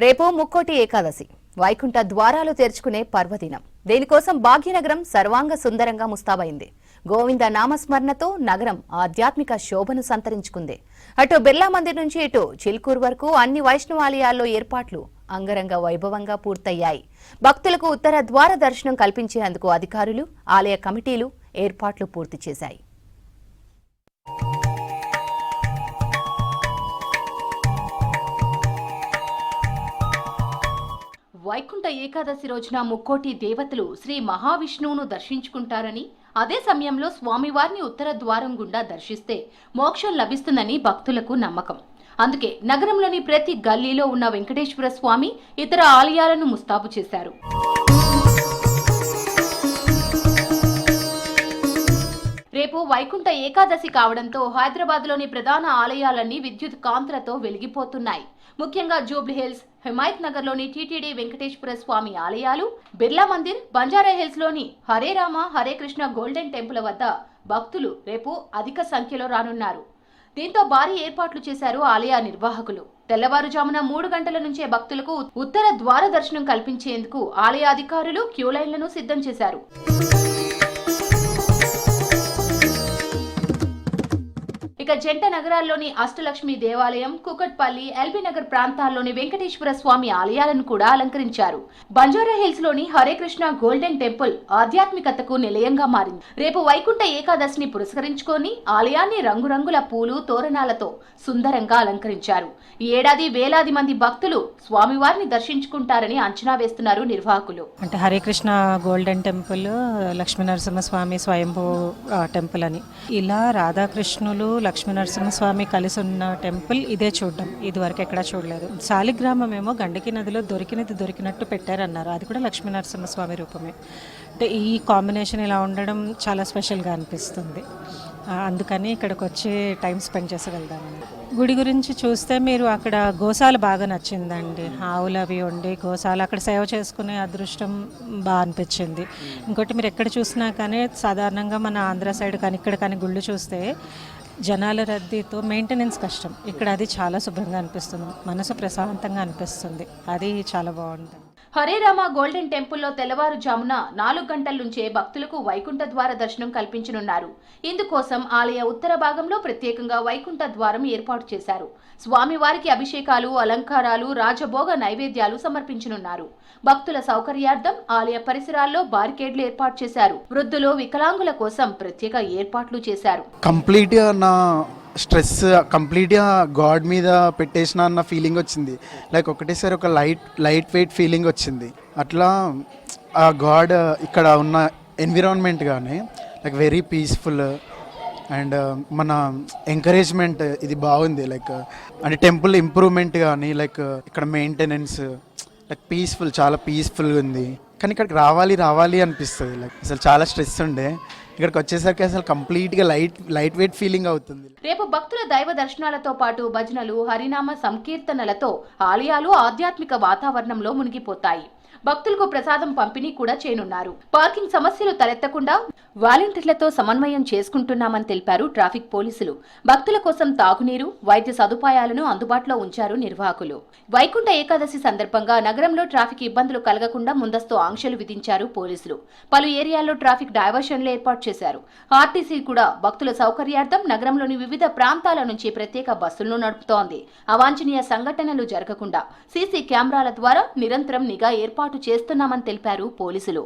రేపు ముక్కోటి ఏకాదశి వైకుంఠ ద్వారాలు తెరుచుకునే పర్వదినం. దీనికోసం భాగ్యనగరం సర్వాంగ సుందరంగా ముస్తాబైంది. గోవింద నామస్మరణతో నగరం ఆధ్యాత్మిక శోభను సంతరించుకుంది. అటు బిర్లా మందిర్ నుంచి ఇటు చిల్కూర్ వరకు అన్ని వైష్ణవాలయాల్లో ఏర్పాట్లు అంగరంగ వైభవంగా పూర్తయ్యాయి. భక్తులకు ఉత్తర ద్వార దర్శనం కల్పించేందుకు అధికారులు, ఆలయ కమిటీలు ఏర్పాట్లు పూర్తి చేశాయి. వైకుంఠ ఏకాదశి రోజున ముక్కోటి దేవతలు శ్రీ మహావిష్ణువును దర్శించుకుంటారని, అదే సమయంలో స్వామివారిని ఉత్తర ద్వారం గుండా దర్శిస్తే మోక్షం లభిస్తుందని భక్తులకు నమ్మకం. అందుకే నగరంలోని ప్రతి గల్లీలో ఉన్న వెంకటేశ్వర స్వామి ఇతర ఆలయాలను ముస్తాబు చేశారు. రేపు వైకుంఠ ఏకాదశి కావడంతో హైదరాబాద్లోని ప్రధాన ఆలయాలన్నీ విద్యుత్ కాంతులతో వెలిగిపోతున్నాయి. ముఖ్యంగా జూబ్లీహిల్స్, హిమాయత్ నగర్లోని టీటీడీ వెంకటేశ్వర స్వామి ఆలయాలు, బిర్లా మందిర్, బంజారాహిల్స్లోని హరే రామ హరే కృష్ణ గోల్డెన్ టెంపుల్ వద్ద భక్తులు రేపు అధిక సంఖ్యలో రానున్నారు. దీంతో భారీ ఏర్పాట్లు చేశారు ఆలయ నిర్వాహకులు. తెల్లవారుజామున 3 గంటల నుంచే భక్తులకు ఉత్తర ద్వార దర్శనం కల్పించేందుకు ఆలయ అధికారులు క్యూలైన్లను సిద్ధం చేశారు. ఇక జంట నగరాల్లోని అష్టలక్ష్మి దేవాలయం, కుకట్పల్లి, ఎల్బీ నగర్ ప్రాంతాల్లోని వెంకటేశ్వర స్వామి ఆలయాలను కూడా అలంకరించారు. బంజారాహిల్స్ లోని హరే కృష్ణ గోల్డెన్ టెంపుల్ ఆధ్యాత్మికతకు నిలయంగా మారింది. రేపు వైకుంఠ ఏకాదశిని పురస్కరించుకొని ఆలయాన్ని రంగురంగుల పూలు, తోరణాలతో సుందరంగా అలంకరించారు. ఈ ఏడాది వేలాది మంది భక్తులు స్వామివారిని దర్శించుకుంటారని అంచనా వేస్తున్నారు నిర్వాహకులు. అంటే హరే కృష్ణ గోల్డెన్ టెంపుల్, లక్ష్మీనరసింహస్వామి స్వయంభూ టెంపుల్ అని ఇలా రాధాకృష్ణులు, లక్ష్మీనరసింహస్వామి కలిసి ఉన్న టెంపుల్ ఇదే చూడడం. ఇదివరకు ఎక్కడా చూడలేదు. శాలిగ్రామం ఏమో గండకి నదిలో దొరికినట్టు పెట్టారన్నారు. అది కూడా లక్ష్మీనరసింహస్వామి రూపమే. అంటే ఈ కాంబినేషన్ ఇలా ఉండడం చాలా స్పెషల్గా అనిపిస్తుంది. అందుకని ఇక్కడికి వచ్చి టైం స్పెండ్ చేసి వెళ్దామని. గుడి గురించి చూస్తే మీరు అక్కడ గోశాల బాగా నచ్చిందండి. ఆవులు అవి ఉండి గోశాల అక్కడ సేవ చేసుకునే అదృష్టం బాగా అనిపించింది. ఇంకోటి మీరు ఎక్కడ చూసినా కానీ సాధారణంగా మన ఆంధ్ర సైడ్ కానీ ఇక్కడ కానీ గుళ్ళు చూస్తే జనాల రద్దీతో మెయింటెనెన్స్ కష్టం. ఇక్కడ అది చాలా శుభ్రంగా అనిపిస్తుంది, మనసు ప్రశాంతంగా అనిపిస్తుంది. అది చాలా బాగుంటుంది. హరే రామ గోల్డెన్ టెంపుల్లో తెల్లవారుజామున 4 గంటల నుంచే భక్తులకు వైకుంఠ ద్వార దర్శనం కల్పించనున్నారు. ఇందుకోసం ఆలయ ఉత్తర భాగంలో ప్రత్యేకంగా వైకుంఠ ద్వారం ఏర్పాటు చేశారు. స్వామివారికి అభిషేకాలు, అలంకారాలు, రాజభోగ నైవేద్యాలు సమర్పించనున్నారు. భక్తుల సౌకర్యార్థం ఆలయ పరిసరాల్లో బారికేడ్లు ఏర్పాటు చేశారు. వృద్ధులు, వికలాంగుల కోసం ప్రత్యేక ఏర్పాట్లు చేశారు. కంప్లీట్గా నా స్ట్రెస్ కంప్లీట్గా గాడ్ మీద పెట్టేసిన అన్న ఫీలింగ్ వచ్చింది. లైక్ ఒకటేసారి ఒక లైట్ వెయిట్ ఫీలింగ్ వచ్చింది. అట్లా ఆ గాడ్ ఇక్కడ ఉన్న ఎన్విరాన్మెంట్ కానీ లైక్ వెరీ పీస్ఫుల్ అండ్ మన ఎంకరేజ్మెంట్ ఇది బాగుంది. లైక్ అంటే టెంపుల్ ఇంప్రూవ్మెంట్ కానీ లైక్ ఇక్కడ మెయింటెనెన్స్ లైక్ పీస్ఫుల్, చాలా పీస్ఫుల్గా ఉంది. కానీ ఇక్కడికి రావాలి అనిపిస్తుంది. లైక్ అసలు చాలా స్ట్రెస్ ఉండే, ఇక్కడికి వచ్చేసరికి అసలు కంప్లీట్గా లైట్ వెయిట్ ఫీలింగ్ అవుతుంది. రేపు భక్తుల దైవ దర్శనాలతో పాటు భజనలు, హరినామ సంకీర్తనలతో ఆలయాలు ఆధ్యాత్మిక వాతావరణంలో మునిగిపోతాయి. భక్తులకు ప్రసాదం పంపిణీ కూడా చేయనున్నారు. పార్కింగ్ సమస్యలు తలెత్తకుండా వాలంటీర్లతో సమన్వయం చేసుకుంటున్నామని తెలిపారు ట్రాఫిక్ పోలీసులు. భక్తుల కోసం తాగునీరు, వైద్య సదుపాయాలను అందుబాటులో ఉంచారు నిర్వాహకులు. వైకుంఠ ఏకాదశి సందర్భంగా నగరంలో ట్రాఫిక్ ఇబ్బందులు కలగకుండా ముందస్తు ఆంక్షలు విధించారు పోలీసులు. పలు ఏరియాల్లో ట్రాఫిక్ డైవర్షన్లు ఏర్పాటు చేశారు. ఆర్టీసీ కూడా భక్తుల సౌకర్యార్థం నగరంలోని వివిధ ప్రాంతాల నుంచి ప్రత్యేక బస్సులను నడుపుతోంది. అవాంఛనీయ సంఘటనలు జరగకుండా సీసీ కెమెరాల ద్వారా నిరంతరం నిఘా ఏర్పాటు చేస్తున్నామని తెలిపారు పోలీసులు.